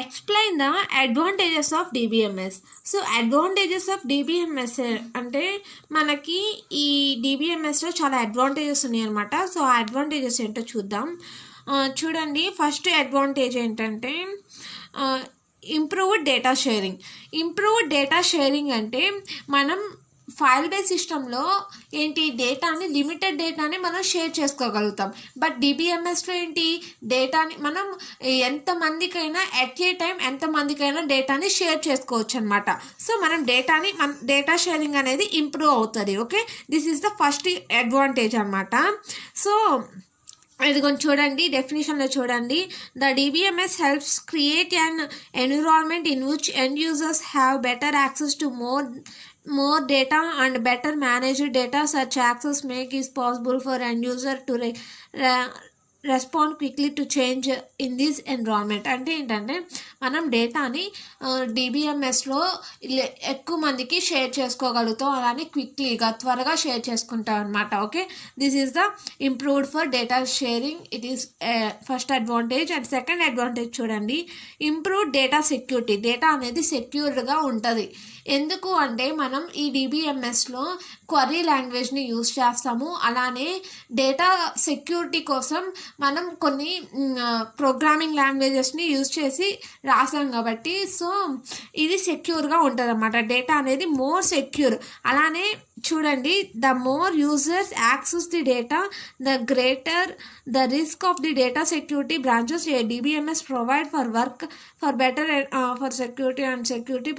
Explain the advantages of DBMS. So advantages of DBMS అంటే మనకి ఈ డిబిఎంఎస్లో చాలా అడ్వాంటేజెస్ ఉన్నాయి అనమాట. సో ఆ అడ్వాంటేజెస్ ఏంటో చూద్దాం. చూడండి, ఫస్ట్ అడ్వాంటేజ్ ఏంటంటే improved data sharing. Improved data sharing అంటే మనం ఫైల్ బేస్ సిస్టంలో ఏంటి, డేటాని లిమిటెడ్ డేటాని మనం షేర్ చేసుకోగలుగుతాం. బట్ డిబిఎంఎస్లో ఏంటి, డేటాని మనం ఎంతమందికైనా ఎట్ ఏ టైం ఎంతమందికైనా డేటాని షేర్ చేసుకోవచ్చు అనమాట. సో మనం డేటా షేరింగ్ అనేది ఇంప్రూవ్ అవుతుంది. Okay, this is the first advantage అనమాట. సో ఇది కొంచెం చూడండి, డెఫినేషన్లో చూడండి. The DBMS helps create an environment in which end users have better access to more data and better managed data. Such access make is possible for end user to respond quickly to change in this environment. అంటే ఏంటంటే మనం డేటాని డిబిఎంఎస్లో ఎక్కువ మందికి share చేసుకోగలుగుతాం, అలానే క్విక్లీగా త్వరగా share చేసుకుంటాం అనమాట. Okay, this is the improved for data sharing. It is first advantage. And second advantage చూడండి, ఇంప్రూవ్డ్ డేటా సెక్యూరిటీ. డేటా అనేది సెక్యూర్డ్గా ఉంటుంది. ఎందుకు అంటే మనం ఈ డిబిఎంఎస్లో క్వరీ లాంగ్వేజ్ని యూజ్ చేస్తాము, అలానే డేటా సెక్యూరిటీ కోసం మనం కొన్ని ప్రోగ్రామింగ్ లాంగ్వేజెస్ని యూజ్ చేసి రాసాం కాబట్టి సో ఇది సెక్యూర్గా ఉంటుంది అన్నమాట. డేటా అనేది మోర్ సెక్యూర్. అలానే చూడండి, the more users access the data the greater the risk of the data security branches DBMS provide for work for better for security and security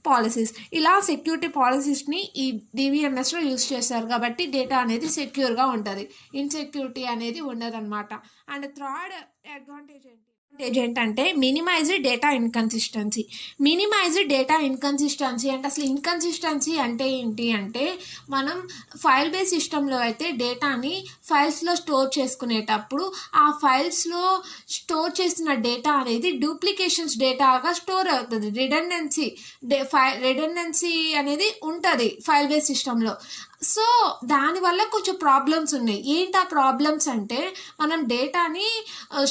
policies. ఇలా సెక్యూరిటీ పాలసీస్ని ఈ డిబిఎంఎస్లో use చేస్తారు కాబట్టి data అనేది సెక్యూర్గా ఉంటుంది, insecurity అనేది ఉండదన్నమాట. అండ్ థర్డ్ అడ్వాంటేజ్ ఏంటంటే minimised data inconsistency. Minimised data inconsistency అంటే అసలు ఇన్కన్సిస్టెన్సీ అంటే ఏంటి అంటే మనం ఫైల్ బేస్ సిస్టంలో అయితే డేటాని ఫైల్స్లో స్టోర్ చేసుకునేటప్పుడు ఆ ఫైల్స్లో స్టోర్ చేసిన డేటా అనేది డూప్లికేషన్స్ డేటాగా స్టోర్ అవుతుంది. రిడెండెన్సీ అనేది ఉంటుంది ఫైల్ బేస్ సిస్టంలో. సో దానివల్ల కొంచెం ప్రాబ్లమ్స్ ఉన్నాయి. ఏంటి ఆ ప్రాబ్లమ్స్ అంటే మనం డేటాని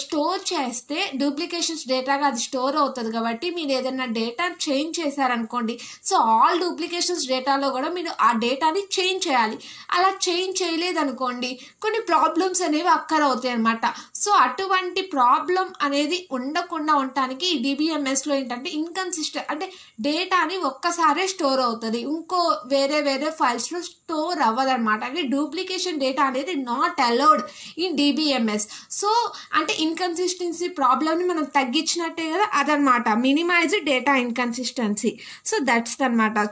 స్టోర్ చేస్తే డూప్లికేషన్స్ డేటాగా అది స్టోర్ అవుతుంది కాబట్టి మీరు ఏదైనా డేటా చేంజ్ చేశారనుకోండి, సో ఆల్ డూప్లికేషన్స్ డేటాలో కూడా మీరు ఆ డేటాని చేంజ్ చేయాలి. అలా చేంజ్ చేయలేదనుకోండి కొన్ని ప్రాబ్లమ్స్ అనేవి అక్కర్ అవుతాయి అనమాట. సో అటువంటి ప్రాబ్లం అనేది ఉండకుండా ఉండటానికి ఈ డిబిఎంఎస్లో ఏంటంటే ఇన్కన్సిస్టెంట్ అంటే డేటాని ఒక్కసారే స్టోర్ అవుతుంది, ఇంకో వేరే ఫైల్స్లో స్టోర్ అవ్వదన్నమాట. అంటే డూప్లికేషన్ డేటా అనేది not allowed in DBMS. So అంటే ఇన్కన్సిస్టెన్సీ ప్రాబ్లమ్ని మనం తగ్గించినట్టే కదా, అదనమాట minimised data inconsistency. So that's అనమాట.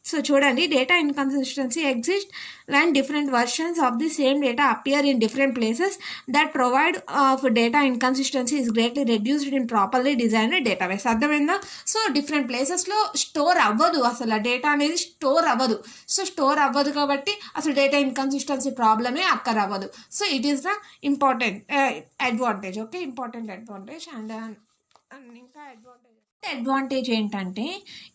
సో చూడండి, data inconsistency exist when different versions of the same data appear in different places. That provide of data inconsistency is greatly reduced in properly designed database. అర్థమైందా? So different ప్లేసెస్లో store అవ్వదు, అసలు data అనేది store అవ్వదు. So store అవ్వదు కాబట్టి అసలు data inconsistency ప్రాబ్లమే అక్కర్ అవ్వదు. So it is the important advantage. Okay, important advantage. And ఇంకా అడ్వాంటేజ్ ఏంటంటే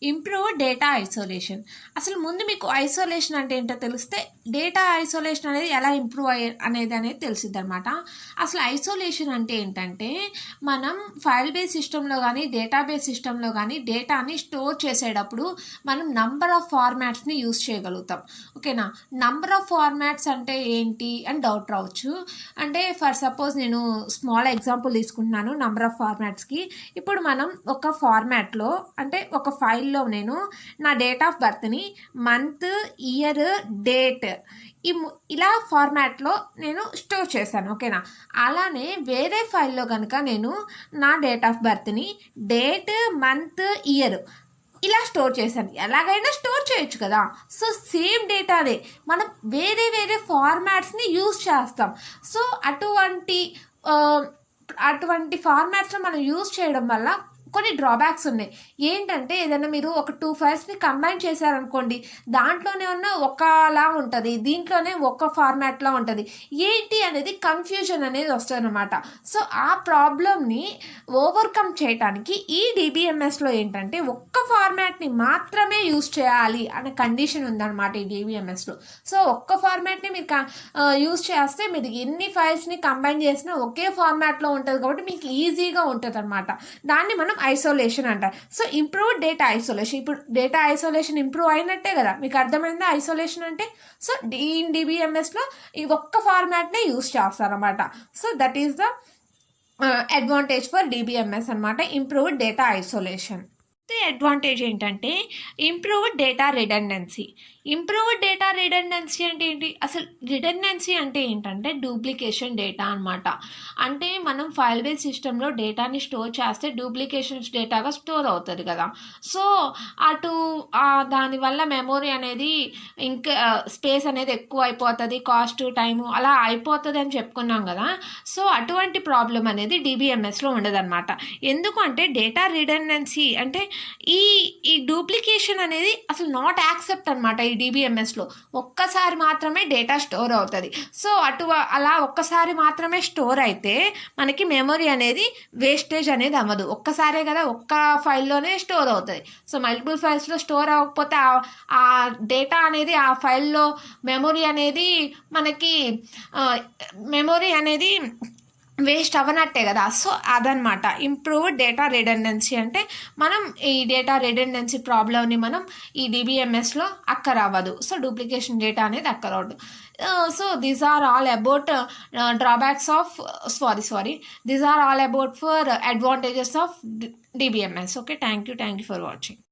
ఇంప్రూవ్ డేటా ఐసోలేషన్. అసలు ముందు మీకు ఐసోలేషన్ అంటే ఏంటో తెలిస్తే డేటా ఐసోలేషన్ అనేది ఎలా ఇంప్రూవ్ అనేది తెలిసిద్ది అనమాట. అసలు ఐసోలేషన్ అంటే ఏంటంటే మనం ఫైల్ బేస్ సిస్టంలో కానీ డేటాబేస్ సిస్టంలో కానీ డేటాని స్టోర్ చేసేటప్పుడు మనం నంబర్ ఆఫ్ ఫార్మాట్స్ని యూజ్ చేయగలుగుతాం. ఓకేనా, నంబర్ ఆఫ్ ఫార్మాట్స్ అంటే ఏంటి అని డౌట్ రావచ్చు. అంటే ఫర్ సపోజ్ నేను స్మాల్ ఎగ్జాంపుల్ తీసుకుంటున్నాను నంబర్ ఆఫ్ ఫార్మాట్స్కి. ఇప్పుడు మనం ఒక ఫార్మాట్లో అంటే ఒక ఫైల్లో నేను నా డేట్ ఆఫ్ బర్త్ని మంత్, ఇయర్, డేట్ ఇలా ఫార్మాట్లో నేను స్టోర్ చేశాను. ఓకేనా, అలానే వేరే ఫైల్లో కనుక నేను నా డేట్ ఆఫ్ బర్త్ని డేట్, మంత్, ఇయర్ ఇలా స్టోర్ చేశాను. ఎలాగైనా స్టోర్ చేయొచ్చు కదా. సో సేమ్ డేటానే మనం వేరే ఫార్మాట్స్ని యూజ్ చేస్తాం. సో అటువంటి ఫార్మాట్స్లో మనం యూజ్ చేయడం వల్ల కొన్ని డ్రాబ్యాక్స్ ఉన్నాయి. ఏంటంటే ఏదైనా మీరు ఒక 2 ఫైల్స్ని కంబైన్ చేశారనుకోండి, దాంట్లోనే ఉన్న ఒకలా ఉంటుంది, దీంట్లోనే ఒక ఫార్మాట్లో ఉంటుంది. ఏంటి అనేది కన్ఫ్యూజన్ అనేది వస్తుంది అనమాట. సో ఆ ప్రాబ్లమ్ని ఓవర్కమ్ చేయడానికి ఈ డిబిఎంఎస్లో ఏంటంటే ఒక్క ఫార్మాట్ని మాత్రమే యూజ్ చేయాలి అనే కండిషన్ ఉందన్నమాట ఈ డిబిఎంఎస్లో. సో ఒక్క ఫార్మాట్ని మీరు యూజ్ చేస్తే మీరు ఎన్ని ఫైల్స్ని కంబైన్ చేసినా ఒకే ఫార్మాట్లో ఉంటుంది కాబట్టి మీకు ఈజీగా ఉంటుంది అనమాట. దాన్ని మనం ఐసోలేషన్ అంటారు. సో ఇంప్రూవ్ డేటా ఐసోలేషన్, ఇప్పుడు డేటా ఐసోలేషన్ ఇంప్రూవ్ అయినట్టే కదా, మీకు అర్థమైందా ఐసోలేషన్ అంటే. సో డిబిఎంఎస్లో ఈ ఒక్క ఫార్మాట్నే యూస్ చేస్తారన్నమాట. So that is the advantage for DBMS అనమాట, ఇంప్రూవ్డ్ డేటా ఐసోలేషన్. అడ్వాంటేజ్ ఏంటంటే improved data redundancy. Improved data redundancy అంటే ఏంటి, అసలు రిడెండెన్సీ అంటే ఏంటంటే డూప్లికేషన్ డేటా అనమాట. అంటే మనం ఫైల్ బేస్ సిస్టంలో డేటాని స్టోర్ చేస్తే డూప్లికేషన్స్ డేటాగా స్టోర్ అవుతుంది కదా. సో అటు దానివల్ల మెమొరీ అనేది ఇంకా స్పేస్ అనేది ఎక్కువ అయిపోతుంది, కాస్ట్ టైము అలా అయిపోతుంది అని చెప్పుకున్నాం కదా. సో అటువంటి ప్రాబ్లం అనేది డిబిఎంఎస్లో ఉండదన్నమాట. ఎందుకంటే డేటా రిడెండెన్సీ అంటే ఈ డూప్లికేషన్ అనేది అసలు నాట్ యాక్సెప్ట్ అనమాట. ఈ డిబిఎంఎస్లో ఒక్కసారి మాత్రమే డేటా స్టోర్ అవుతుంది. సో అలా ఒక్కసారి మాత్రమే స్టోర్ అయితే మనకి మెమొరీ అనేది వేస్టేజ్ అనేది అవ్వదు. ఒక్కసారే కదా, ఒక్క ఫైల్లోనే స్టోర్ అవుతుంది. సో మల్టిపుల్ ఫైల్స్లో స్టోర్ అవ్వకపోతే ఆ డేటా అనేది ఆ ఫైల్లో మెమొరీ అనేది వేస్ట్ అవ్వనట్టే కదా. సో అదనమాట ఇంప్రూవ్డ్ డేటా రిడెండెన్సీ అంటే. మనం ఈ డేటా రిడెండెన్సీ ప్రాబ్లమ్ని మనం ఈ డిబిఎంఎస్లో అవ్వదు. సో డూప్లికేషన్ డేటా అనేది అవ్వదు. So these are all about drawbacks of these are all about for advantages of DBMS. Okay, thank you for watching.